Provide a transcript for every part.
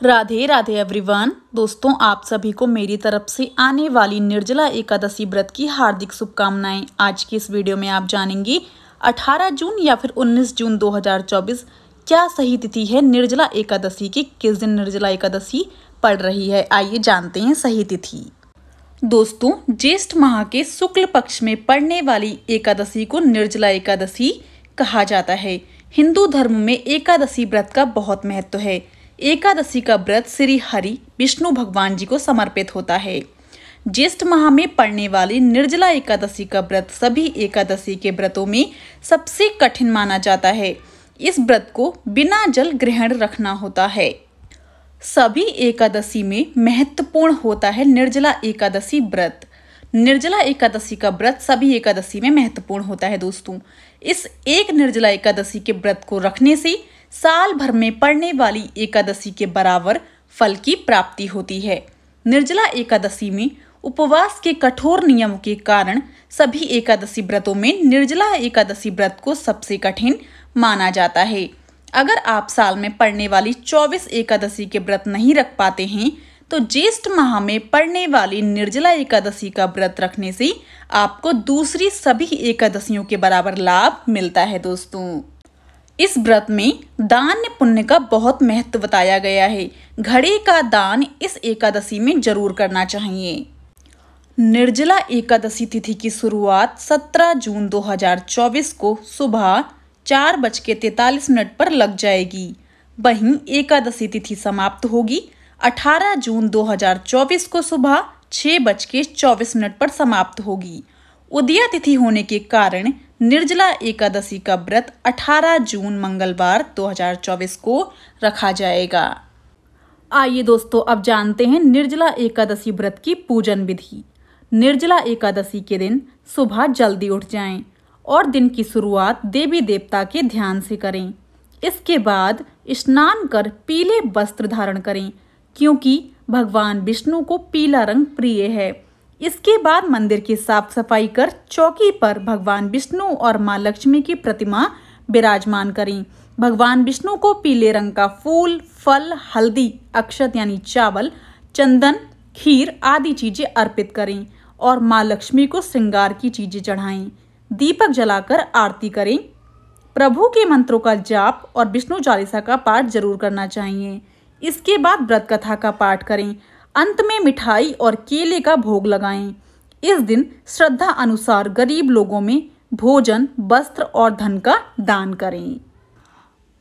Radhe Radhe everyone. दोस्तों, आप सभी को मेरी तरफ से आने वाली निर्जला एकादशी व्रत की हार्दिक शुभकामनाएं। आज की इस वीडियो में आप जानेंगे 18 जून या फिर 19 जून 2024 क्या सही तिथि है निर्जला एकादशी की, किस दिन निर्जला एकादशी पड़ रही है। आइए जानते हैं सही तिथि। दोस्तों, ज्येष्ठ माह के शुक्ल पक्ष में पड़ने वाली एकादशी को निर्जला एकादशी कहा जाता है। हिंदू धर्म में एकादशी व्रत का बहुत महत्व है। एकादशी का व्रत श्री हरि विष्णु भगवान जी को समर्पित होता है। ज्येष्ठ माह में पड़ने वाली निर्जला एकादशी का व्रत सभी एकादशी के व्रतों में सबसे कठिन माना जाता है। इस व्रत को बिना जल ग्रहण रखना होता है। सभी एकादशी में महत्वपूर्ण होता है निर्जला एकादशी व्रत। निर्जला एकादशी का व्रत सभी एकादशी में महत्वपूर्ण होता है। दोस्तों, इस एक निर्जला एकादशी के व्रत को रखने से साल भर में पड़ने वाली एकादशी के बराबर फल की प्राप्ति होती है। निर्जला एकादशी में उपवास के कठोर नियमों के कारण सभी एकादशी व्रतों में निर्जला एकादशी व्रत को सबसे कठिन माना जाता है। अगर आप साल में पड़ने वाली 24 एकादशी के व्रत नहीं रख पाते हैं तो ज्येष्ठ माह में पड़ने वाली निर्जला एकादशी का व्रत रखने से आपको दूसरी सभी एकादशियों के बराबर लाभ मिलता है। दोस्तों, इस व्रत में दान पुण्य का बहुत महत्व बताया गया है। घड़े का दान इस एकादशी में जरूर करना चाहिए। निर्जला एकादशी तिथि की शुरुआत 17 जून 2024 को सुबह 4:43 पर लग जाएगी। वहीं एकादशी तिथि समाप्त होगी 18 जून 2024 को सुबह 6:24 पर समाप्त होगी। उदया तिथि होने के कारण निर्जला एकादशी का व्रत 18 जून मंगलवार 2024 को रखा जाएगा। आइए दोस्तों, अब जानते हैं निर्जला एकादशी व्रत की पूजन विधि। निर्जला एकादशी के दिन सुबह जल्दी उठ जाएं और दिन की शुरुआत देवी देवता के ध्यान से करें। इसके बाद स्नान कर पीले वस्त्र धारण करें, क्योंकि भगवान विष्णु को पीला रंग प्रिय है। इसके बाद मंदिर की साफ सफाई कर चौकी पर भगवान विष्णु और माँ लक्ष्मी की प्रतिमा विराजमान करें। भगवान विष्णु को पीले रंग का फूल, फल, हल्दी, अक्षत यानी चावल, चंदन, खीर आदि चीजें अर्पित करें और माँ लक्ष्मी को श्रृंगार की चीजें चढ़ाएं। दीपक जलाकर आरती करें। प्रभु के मंत्रों का जाप और विष्णु चालीसा का पाठ जरूर करना चाहिए। इसके बाद व्रत कथा का पाठ करें। अंत में मिठाई और केले का भोग लगाएं। इस दिन श्रद्धा अनुसार गरीब लोगों में भोजन, वस्त्र और धन का दान करें।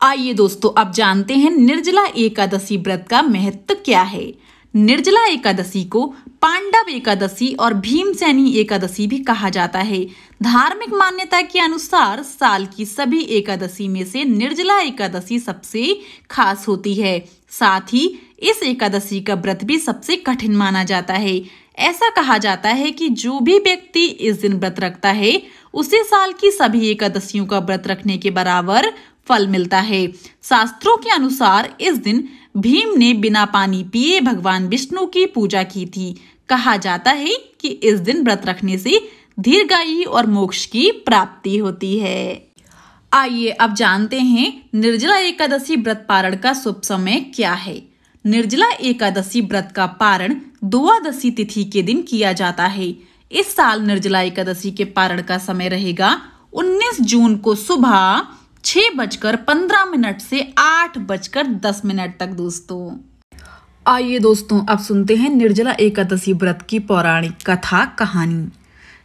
आइए दोस्तों, अब जानते हैं निर्जला एकादशी व्रत का महत्व क्या है। निर्जला एकादशी को पांडव एकादशी और भीमसेनी एकादशी भी कहा जाता है। धार्मिक मान्यता के अनुसार साल की सभी एकादशी में से निर्जला एकादशी सबसे खास होती है। साथ ही इस एकादशी का व्रत भी सबसे कठिन माना जाता है। ऐसा कहा जाता है कि जो भी व्यक्ति इस दिन व्रत रखता है उसे साल की सभी एकादशियों का व्रत रखने के बराबर फल मिलता है। शास्त्रों के अनुसार इस दिन भीम ने बिना पानी पिए भगवान विष्णु की पूजा की थी। कहा जाता है कि इस दिन व्रत रखने से दीर्घायु और मोक्ष की प्राप्ति होती है। आइए अब जानते हैं निर्जला एकादशी व्रत पारण का शुभ समय क्या है। निर्जला एकादशी व्रत का पारण द्वादशी तिथि के दिन किया जाता है। इस साल निर्जला एकादशी के पारण का समय रहेगा 19 जून को सुबह 6:15 से 8:10 तक। दोस्तों, आइए दोस्तों, अब सुनते हैं निर्जला एकादशी व्रत की पौराणिक कथा कहानी।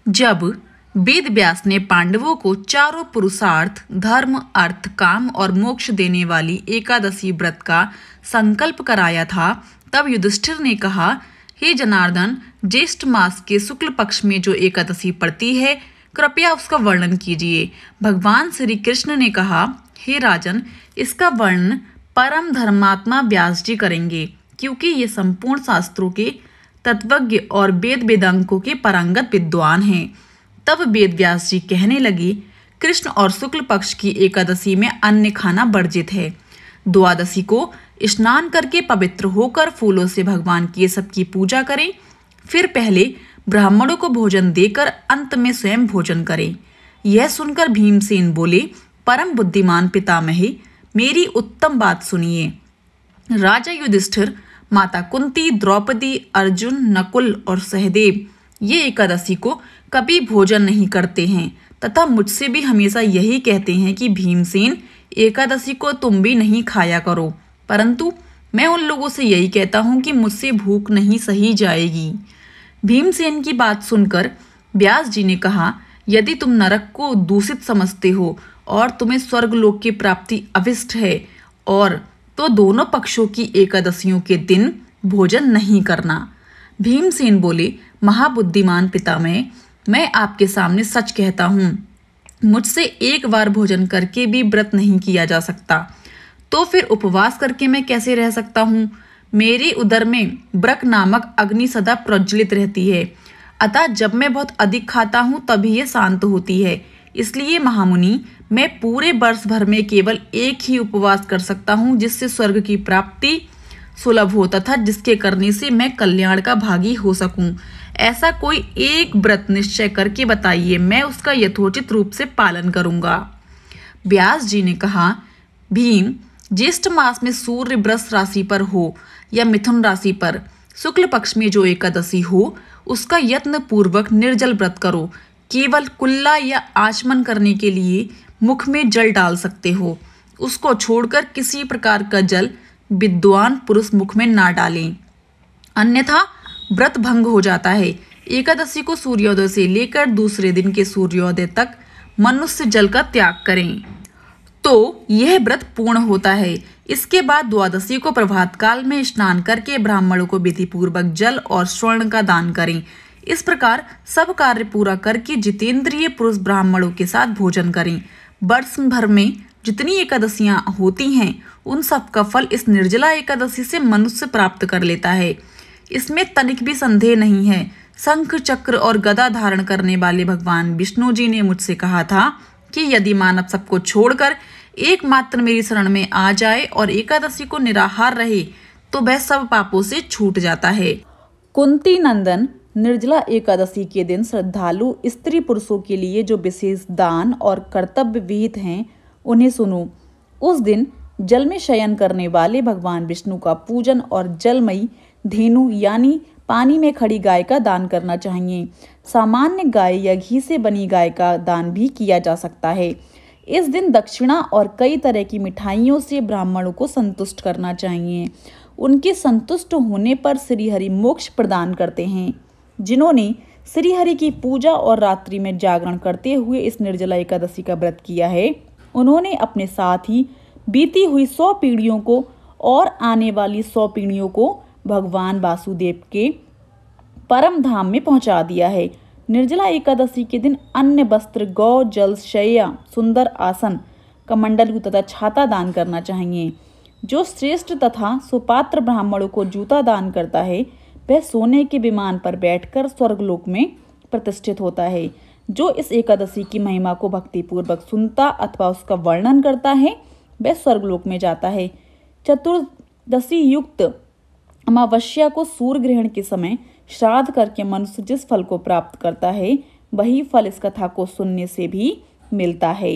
जब वेद व्यास ने पांडवों को चारों पुरुषार्थ धर्म, अर्थ, काम और मोक्ष देने वाली एकादशी व्रत का संकल्प कराया था, तब युधिष्ठिर ने कहा, हे जनार्दन, ज्येष्ठ मास के शुक्ल पक्ष में जो एकादशी पड़ती है कृपया उसका वर्णन कीजिए। भगवान श्री कृष्ण ने कहा, हे राजन, इसका वर्णन परम धर्मात्मा व्यास जी करेंगे, क्योंकि ये संपूर्ण शास्त्रों के तत्वज्ञ और वेद वेदांगों के पारंगत विद्वान हैं। तब वेद व्यास जी कहने लगे, कृष्ण और शुक्ल पक्ष की एकादशी में अन्न खाना वर्जित है। द्वादशी को स्नान करके पवित्र होकर फूलों से भगवान की सबकी पूजा करें। फिर पहले ब्राह्मणों को भोजन देकर अंत में स्वयं भोजन करें। यह सुनकर भीमसेन बोले, परम बुद्धिमान पितामहे, मेरी उत्तम बात सुनिए। राजा युधिष्ठिर, माता कुंती, द्रौपदी, अर्जुन, नकुल और सहदेव ये एकादशी को कभी भोजन नहीं करते हैं तथा मुझसे भी हमेशा यही कहते हैं कि भीमसेन, एकादशी को तुम भी नहीं खाया करो, परंतु मैं उन लोगों से यही कहता हूँ कि मुझसे भूख नहीं सही जाएगी। भीमसेन की बात सुनकर व्यास जी ने कहा, यदि तुम नरक को दूषित समझते हो और तुम्हें स्वर्गलोक की प्राप्ति अभिष्ट है और तो दोनों पक्षों की एकादशियों के दिन भोजन नहीं करना। भीमसेन बोले, महाबुद्धिमान पितामह, मैं आपके सामने सच कहता हूँ, मुझसे एक बार भोजन करके भी व्रत नहीं किया जा सकता, तो फिर उपवास करके मैं कैसे रह सकता हूँ। मेरे उदर में ब्रक नामक अग्नि सदा प्रज्वलित रहती है, अतः जब मैं बहुत अधिक खाता हूँ तभी ये शांत होती है। इसलिए महामुनि, मैं पूरे वर्ष भर में केवल एक ही उपवास कर सकता हूँ जिससे स्वर्ग की प्राप्ति सुलभ हो तथा जिसके करने से मैं कल्याण का भागी हो सकूं। ऐसा कोई एक व्रत निश्चय करके बताइए, मैं उसका यथोचित रूप से पालन करूंगा। व्यास जी ने कहा, भीम, ज्येष्ठ मास में सूर्य वृष राशि पर हो या मिथुन राशि पर शुक्ल पक्ष में जो एकादशी हो, उसका यत्न पूर्वक निर्जल व्रत करो। केवल कुल्ला या आचमन करने के लिए मुख में जल डाल सकते हो, उसको छोड़कर किसी प्रकार का जल विद्वान पुरुष मुख में ना डालें, अन्यथा व्रत भंग हो जाता है। एकादशी को सूर्योदय से लेकर दूसरे दिन के सूर्योदय तक मनुष्य जल का त्याग करें तो यह व्रत पूर्ण होता है। इसके बाद द्वादशी को प्रभात काल में स्नान करके ब्राह्मणों को विधि पूर्वक जल और स्वर्ण का दान करें। इस प्रकार सब कार्य पूरा करके जितेंद्रिय पुरुष ब्राह्मणों के साथ भोजन करें। वर्ष भर में जितनी एकादशियां होती हैं उन सब का फल इस निर्जला एकादशी से मनुष्य प्राप्त कर लेता है, इसमें तनिक भी संदेह नहीं है। शंख चक्र और गदा धारण करने वाले भगवान विष्णु जी ने मुझसे कहा था कि यदि मानव सबको छोड़कर एकमात्र मेरी शरण में आ जाए और एकादशी को निराहार रहे तो वह सब पापों से छूट जाता है। कुंती नंदन, निर्जला एकादशी के दिन श्रद्धालु स्त्री पुरुषों के लिए जो विशेष दान और कर्तव्य विहित हैं उन्हें सुनो। उस दिन जल में शयन करने वाले भगवान विष्णु का पूजन और जलमयी धेनु यानी पानी में खड़ी गाय का दान करना चाहिए। सामान्य गाय या घी से बनी गाय का दान भी किया जा सकता है। इस दिन दक्षिणा और कई तरह की मिठाइयों से ब्राह्मणों को संतुष्ट करना चाहिए। उनके संतुष्ट होने पर श्रीहरि मोक्ष प्रदान करते हैं। जिन्होंने श्रीहरि की पूजा और रात्रि में जागरण करते हुए इस निर्जला एकादशी का व्रत किया है, उन्होंने अपने साथ ही बीती हुई 100 पीढ़ियों को और आने वाली 100 पीढ़ियों को भगवान वासुदेव के परम धाम में पहुंचा दिया है। निर्जला एकादशी के दिन अन्य वस्त्र, गौ, जल, शैया, सुंदर आसन, कमंडलू तथा छाता दान करना चाहिए। जो श्रेष्ठ तथा सुपात्र ब्राह्मणों को जूता दान करता है वह सोने के विमान पर बैठकर स्वर्गलोक में प्रतिष्ठित होता है। जो इस एकादशी की महिमा को भक्तिपूर्वक सुनता अथवा उसका वर्णन करता है वह स्वर्गलोक में जाता है। चतुर्दशी युक्त अमावस्या को सूर्य ग्रहण के समय श्राद्ध करके मनुष्य जिस फल को प्राप्त करता है वही फल इस कथा को सुनने से भी मिलता है।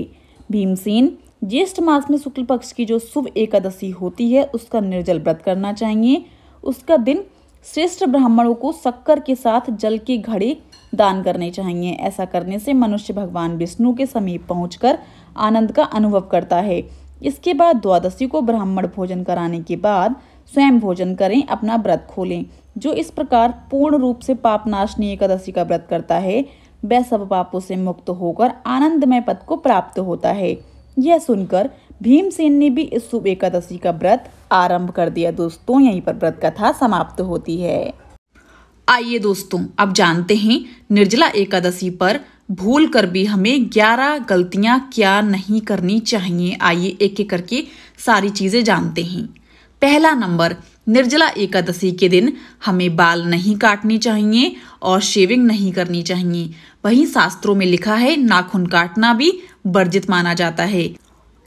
भीमसेन, ज्येष्ठ मास में शुक्ल पक्ष की जो शुभ एकादशी होती है उसका निर्जल व्रत करना चाहिए। उसका दिन श्रेष्ठ ब्राह्मणों को शक्कर के साथ जल के घड़े दान करने चाहिए। ऐसा करने से मनुष्य भगवान विष्णु के समीप पहुंचकर आनंद का अनुभव करता है। इसके बाद द्वादशी को ब्राह्मण भोजन कराने के बाद स्वयं भोजन करें, अपना व्रत खोलें। जो इस प्रकार पूर्ण रूप से पाप नाशनी एकादशी का व्रत करता है वह सब पापों से मुक्त होकर आनंदमय पद को प्राप्त होता है। यह सुनकर भीमसेन ने भी इस शुभ एकादशी का व्रत आरंभ कर दिया। दोस्तों, यहीं पर व्रत कथा समाप्त होती है। आइए दोस्तों, अब जानते हैं निर्जला एकादशी पर भूल कर भी हमें 11 गलतियां क्या नहीं करनी चाहिए। आइए एक एक करके सारी चीजें जानते हैं। पहला नंबर, निर्जला एकादशी के दिन हमें बाल नहीं काटने चाहिए और शेविंग नहीं करनी चाहिए। वहीं शास्त्रों में लिखा है नाखून काटना भी वर्जित माना जाता है,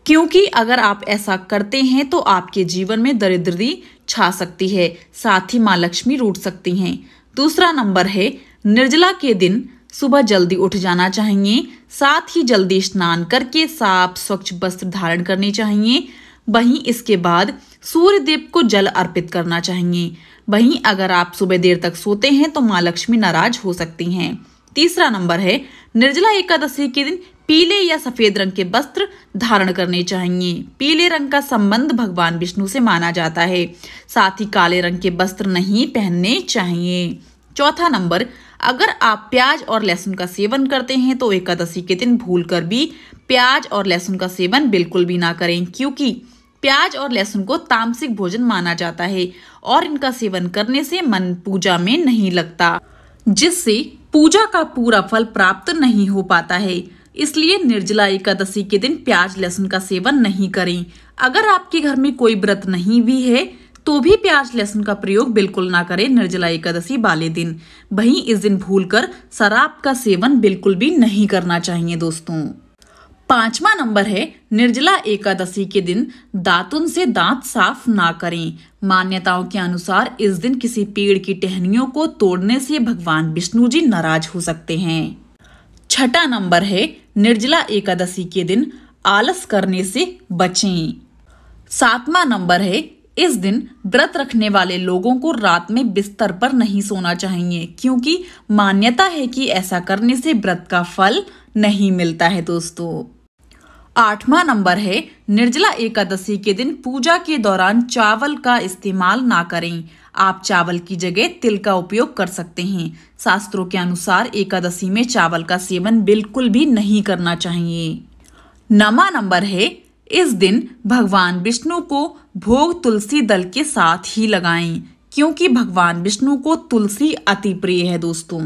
क्योंकि अगर आप ऐसा करते हैं तो आपके जीवन में दरिद्री छा सकती है, साथ ही माँ लक्ष्मी रूठ सकती हैं। दूसरा नंबर है, निर्जला के दिन सुबह जल्दी उठ जाना चाहिए, साथ ही जल्दी स्नान करके साफ स्वच्छ वस्त्र धारण करने चाहिए। वहीं इसके बाद सूर्य देव को जल अर्पित करना चाहिए। वहीं अगर आप सुबह देर तक सोते हैं तो माँ लक्ष्मी नाराज हो सकती हैं। तीसरा नंबर है, निर्जला एकादशी के दिन पीले या सफेद रंग के वस्त्र धारण करने चाहिए। पीले रंग का संबंध भगवान विष्णु से माना जाता है। साथ ही काले रंग के वस्त्र नहीं पहनने चाहिए। चौथा नंबर, अगर आप प्याज और लहसुन का सेवन करते हैं तो एकादशी के दिन भूलकर भी प्याज और लहसुन का सेवन बिल्कुल भी ना करें, क्योंकि प्याज और लहसुन को तामसिक भोजन माना जाता है और इनका सेवन करने से मन पूजा में नहीं लगता, जिससे पूजा का पूरा फल प्राप्त नहीं हो पाता है। इसलिए निर्जला एकादशी के दिन प्याज लहसुन का सेवन नहीं करें। अगर आपके घर में कोई व्रत नहीं भी है तो भी प्याज लहसुन का प्रयोग बिल्कुल ना करें निर्जला एकादशी वाले दिन। वहीं इस दिन भूलकर शराब का सेवन बिल्कुल भी नहीं करना चाहिए दोस्तों। पांचवा नंबर है, निर्जला एकादशी के दिन दातुन से दांत साफ ना करें। मान्यताओं के अनुसार इस दिन किसी पेड़ की टहनियों को तोड़ने से भगवान विष्णु जी नाराज हो सकते हैं। छठा नंबर है, निर्जला एकादशी के दिन आलस करने से बचें। सातवां नंबर है, इस दिन व्रत रखने वाले लोगों को रात में बिस्तर पर नहीं सोना चाहिए, क्योंकि मान्यता है कि ऐसा करने से व्रत का फल नहीं मिलता है दोस्तों। आठवां नंबर है, निर्जला एकादशी के दिन पूजा के दौरान चावल का इस्तेमाल ना करें। आप चावल की जगह तिल का उपयोग कर सकते हैं। शास्त्रों के अनुसार एकादशी में चावल का सेवन बिल्कुल भी नहीं करना चाहिए। नौवां नंबर है, इस दिन भगवान विष्णु को भोग तुलसी दल के साथ ही लगाएं, क्योंकि भगवान विष्णु को तुलसी अति प्रिय है दोस्तों।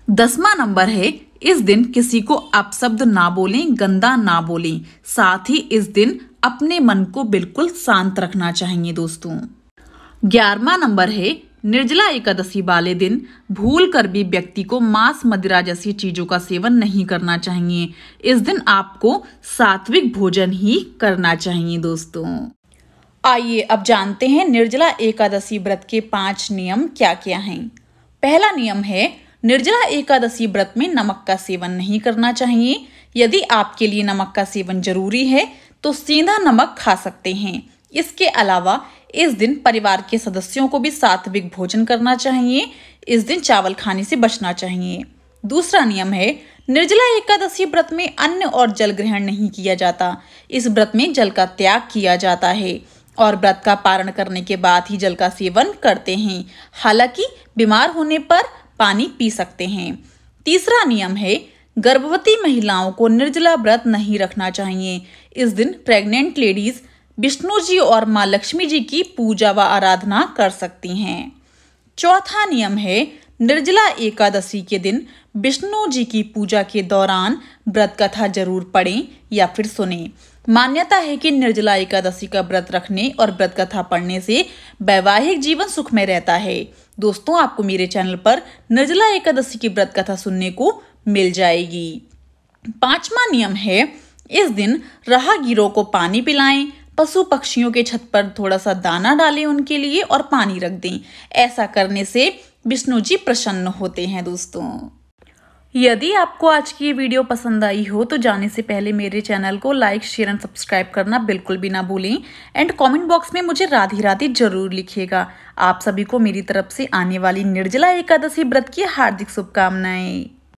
10वां नंबर है, इस दिन किसी को अपशब्द ना बोलें, गंदा ना बोलें। साथ ही इस दिन अपने मन को बिल्कुल शांत रखना चाहिए दोस्तों। 11वां नंबर है, निर्जला एकादशी वाले दिन भूल कर भी व्यक्ति को मांस मदिरा जैसी चीजों का सेवन नहीं करना चाहिए। इस दिन आपको सात्विक भोजन ही करना चाहिए दोस्तों। आइए अब जानते हैं निर्जला एकादशी व्रत के 5 नियम क्या क्या हैं। पहला नियम है, निर्जला एकादशी व्रत में नमक का सेवन नहीं करना चाहिए। यदि आपके लिए नमक का सेवन जरूरी है तो सीधा नमक खा सकते हैं। इसके अलावा इस दिन परिवार के सदस्यों को भी सात्विक भोजन करना चाहिए। इस दिन चावल खाने से बचना चाहिए। दूसरा नियम है, निर्जला एकादशी व्रत में अन्न और जल ग्रहण नहीं किया जाता। इस व्रत में जल का त्याग किया जाता है और व्रत का पारण करने के बाद ही जल का सेवन करते हैं। हालांकि बीमार होने पर पानी पी सकते हैं। तीसरा नियम है, गर्भवती महिलाओं को निर्जला व्रत नहीं रखना चाहिए। इस दिन प्रेग्नेंट लेडीज विष्णु जी और माँ लक्ष्मी जी की पूजा व आराधना कर सकती हैं। चौथा नियम है, निर्जला एकादशी के दिन विष्णु जी की पूजा के दौरान व्रत कथा जरूर पढ़ें या फिर सुनें। मान्यता है कि निर्जला एकादशी का व्रत रखने और व्रत कथा पढ़ने से वैवाहिक जीवन सुखमय रहता है। दोस्तों, आपको मेरे चैनल पर निर्जला एकादशी की व्रत कथा सुनने को मिल जाएगी। 5वां नियम है, इस दिन राहगीरों को पानी पिलाएं। पशु पक्षियों के छत पर थोड़ा सा दाना डालें उनके लिए और पानी रख दें। ऐसा करने से विष्णु जी प्रसन्न होते हैं दोस्तों। यदि आपको आज की ये वीडियो पसंद आई हो तो जाने से पहले मेरे चैनल को लाइक, शेयर एंड सब्सक्राइब करना बिल्कुल भी ना भूलें। एंड कमेंट बॉक्स में मुझे राधे राधे जरूर लिखिएगा। आप सभी को मेरी तरफ से आने वाली निर्जला एकादशी व्रत की हार्दिक शुभकामनाएं।